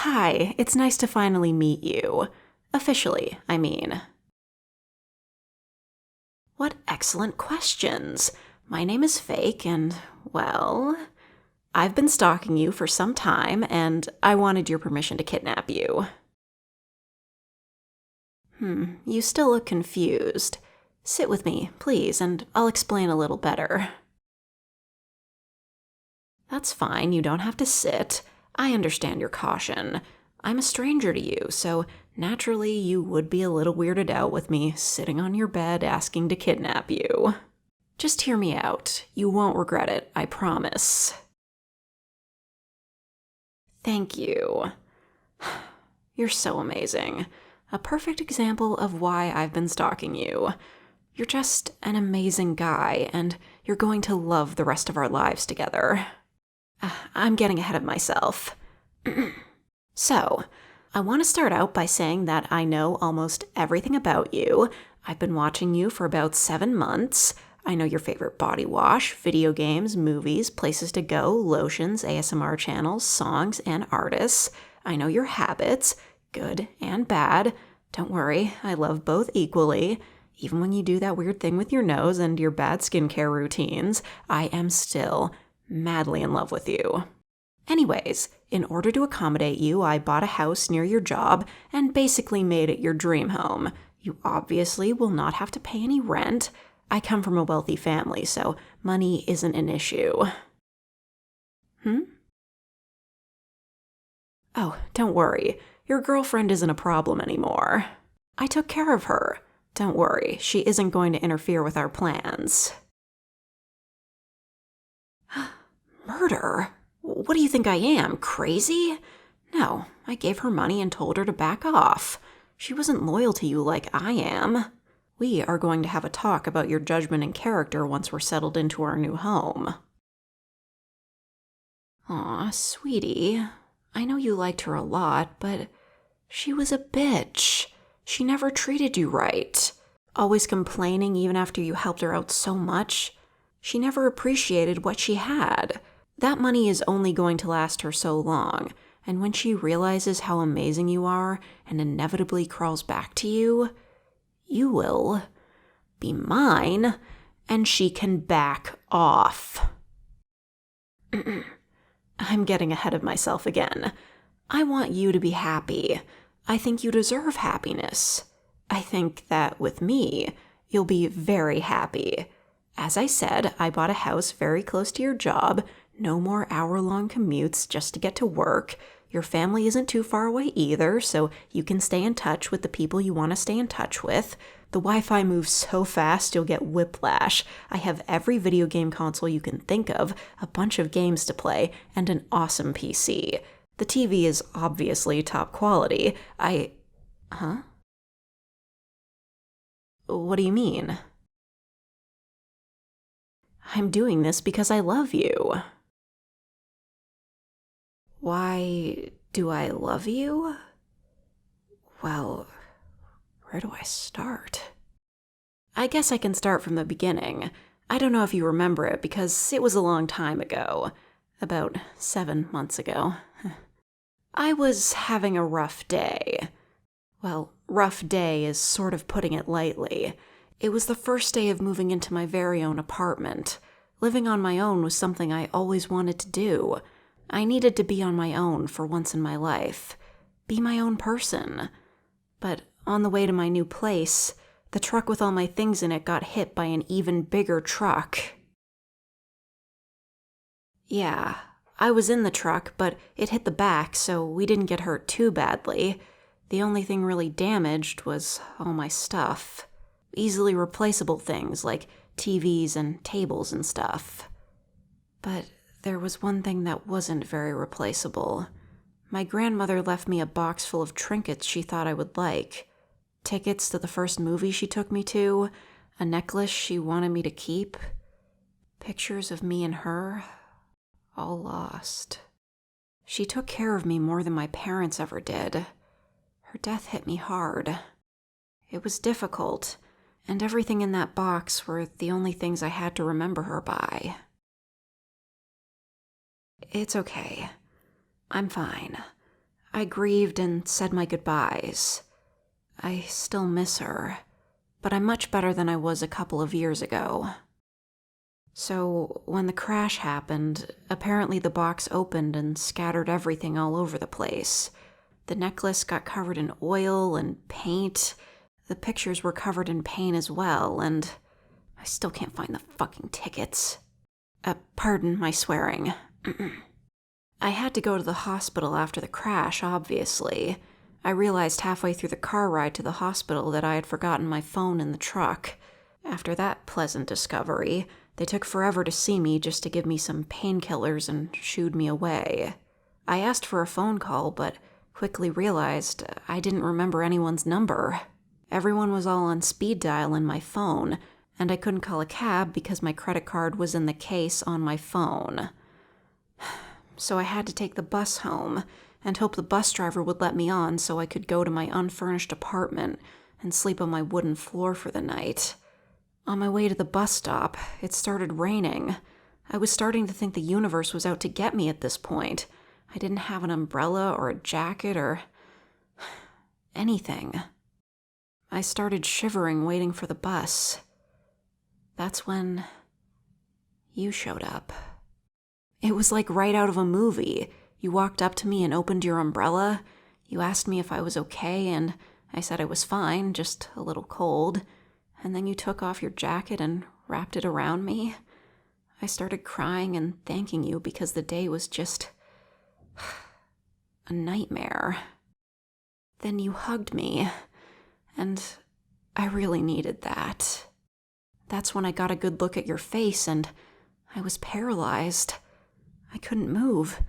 Hi, it's nice to finally meet you. Officially, I mean. What excellent questions. My name is Fake, and, well, I've been stalking you for some time, and I wanted your permission to kidnap you. You still look confused. Sit with me, please, and I'll explain a little better. That's fine, you don't have to sit. I understand your caution. I'm a stranger to you, so naturally you would be a little weirded out with me sitting on your bed asking to kidnap you. Just hear me out. You won't regret it, I promise. Thank you. You're so amazing. A perfect example of why I've been stalking you. You're just an amazing guy, and you're going to love the rest of our lives together. I'm getting ahead of myself. So, I want to start out by saying that I know almost everything about you. I've been watching you for about 7 months. I know your favorite body wash, video games, movies, places to go, lotions, ASMR channels, songs, and artists. I know your habits, good and bad. Don't worry, I love both equally. Even when you do that weird thing with your nose and your bad skincare routines, I am still madly in love with you. Anyways, in order to accommodate you, I bought a house near your job and basically made it your dream home. You obviously will not have to pay any rent. I come from a wealthy family, so money isn't an issue. Oh, don't worry. Your girlfriend isn't a problem anymore. I took care of her. Don't worry, she isn't going to interfere with our plans. Murder? What do you think I am, crazy? No, I gave her money and told her to back off. She wasn't loyal to you like I am. We are going to have a talk about your judgment and character once we're settled into our new home. Aw, sweetie. I know you liked her a lot, but she was a bitch. She never treated you right. Always complaining even after you helped her out so much. She never appreciated what she had. That money is only going to last her so long, and when she realizes how amazing you are and inevitably crawls back to you, you will be mine, and she can back off. I'm getting ahead of myself again. I want you to be happy. I think you deserve happiness. I think that with me, you'll be very happy. As I said, I bought a house very close to your job. No more hour-long commutes just to get to work. Your family isn't too far away either, so you can stay in touch with the people you want to stay in touch with. The Wi-Fi moves so fast you'll get whiplash. I have every video game console you can think of, a bunch of games to play, and an awesome PC. The TV is obviously top quality. Huh? What do you mean? I'm doing this because I love you. Why do I love you? Well, where do I start? I guess I can start from the beginning. I don't know if you remember it because it was a long time ago. About 7 months ago. I was having a rough day. Well, rough day is sort of putting it lightly. It was the first day of moving into my very own apartment. Living on my own was something I always wanted to do. I needed to be on my own for once in my life. Be my own person. But on the way to my new place, the truck with all my things in it got hit by an even bigger truck. Yeah, I was in the truck, but it hit the back, so we didn't get hurt too badly. The only thing really damaged was all my stuff. Easily replaceable things like TVs and tables and stuff. But there was one thing that wasn't very replaceable. My grandmother left me a box full of trinkets she thought I would like. Tickets to the first movie she took me to, a necklace she wanted me to keep, pictures of me and her, all lost. She took care of me more than my parents ever did. Her death hit me hard. It was difficult, and everything in that box were the only things I had to remember her by. It's okay. I'm fine. I grieved and said my goodbyes. I still miss her, but I'm much better than I was a couple of years ago. So, when the crash happened, apparently the box opened and scattered everything all over the place. The necklace got covered in oil and paint. The pictures were covered in paint as well, and I still can't find the fucking tickets. Pardon my swearing. I had to go to the hospital after the crash, obviously. I realized halfway through the car ride to the hospital that I had forgotten my phone in the truck. After that pleasant discovery, they took forever to see me just to give me some painkillers and shooed me away. I asked for a phone call, but quickly realized I didn't remember anyone's number. Everyone was all on speed dial in my phone, and I couldn't call a cab because my credit card was in the case on my phone. So I had to take the bus home and hope the bus driver would let me on so I could go to my unfurnished apartment and sleep on my wooden floor for the night. On my way to the bus stop, it started raining. I was starting to think the universe was out to get me at this point. I didn't have an umbrella or a jacket or anything. I started shivering waiting for the bus. That's when you showed up. It was like right out of a movie. You walked up to me and opened your umbrella. You asked me if I was okay, and I said I was fine, just a little cold. And then you took off your jacket and wrapped it around me. I started crying and thanking you because the day was just a nightmare. Then you hugged me, and I really needed that. That's when I got a good look at your face, and I was paralyzed. I couldn't move.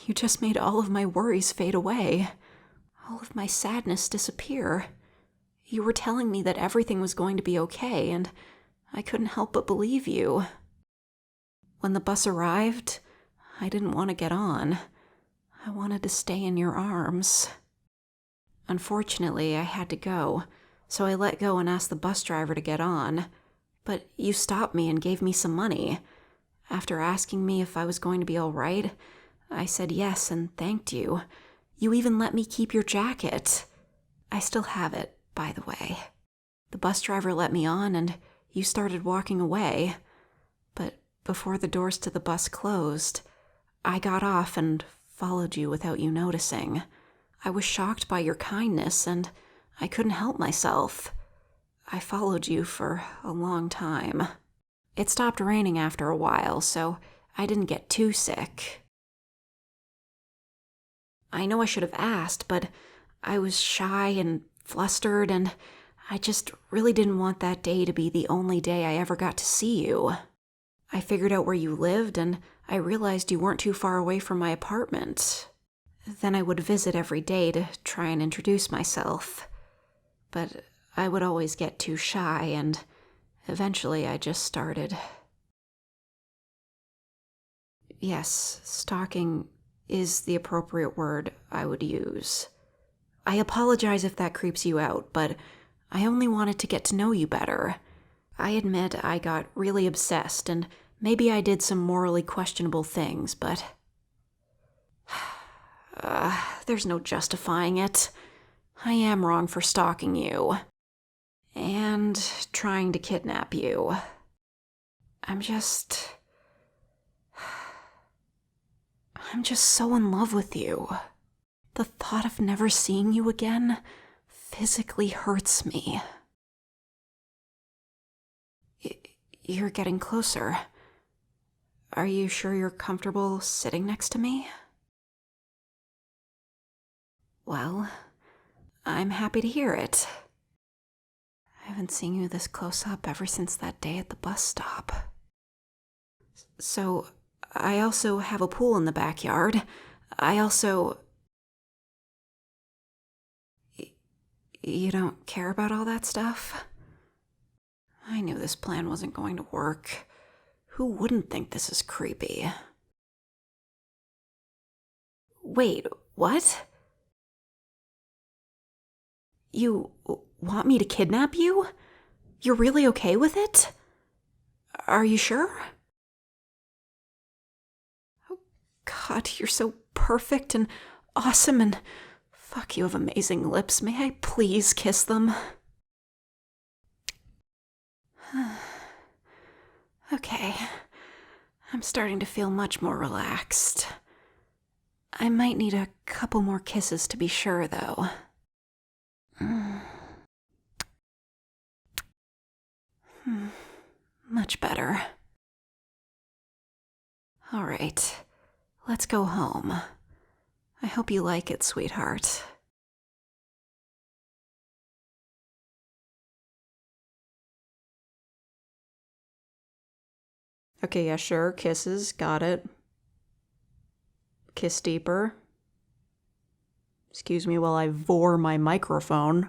You just made all of my worries fade away. All of my sadness disappear. You were telling me that everything was going to be okay, and I couldn't help but believe you. When the bus arrived, I didn't want to get on. I wanted to stay in your arms. Unfortunately, I had to go, so I let go and asked the bus driver to get on. But you stopped me and gave me some money. After asking me if I was going to be all right, I said yes and thanked you. You even let me keep your jacket. I still have it, by the way. The bus driver let me on and you started walking away. But before the doors to the bus closed, I got off and followed you without you noticing. I was shocked by your kindness and I couldn't help myself. I followed you for a long time. It stopped raining after a while, so I didn't get too sick. I know I should have asked, but I was shy and flustered, and I just really didn't want that day to be the only day I ever got to see you. I figured out where you lived, and I realized you weren't too far away from my apartment. Then I would visit every day to try and introduce myself. But I would always get too shy, and eventually I just started. Yes, stalking is the appropriate word I would use. I apologize if that creeps you out, but I only wanted to get to know you better. I admit I got really obsessed, and maybe I did some morally questionable things, but there's no justifying it. I am wrong for stalking you. And trying to kidnap you. I'm just so in love with you. The thought of never seeing you again physically hurts me. You're getting closer. Are you sure you're comfortable sitting next to me? Well, I'm happy to hear it. I haven't seen you this close up ever since that day at the bus stop. So, I also have a pool in the backyard. You don't care about all that stuff? I knew this plan wasn't going to work. Who wouldn't think this is creepy? Wait, what? You want me to kidnap you? You're really okay with it? Are you sure? Oh, God, you're so perfect and awesome, and fuck, you have amazing lips. May I please kiss them? Okay. I'm starting to feel much more relaxed. I might need a couple more kisses to be sure, though. Much better. All right, let's go home. I hope you like it, sweetheart. Okay, yeah, sure. Kisses. Got it. Kiss deeper. Excuse me while I vor my microphone.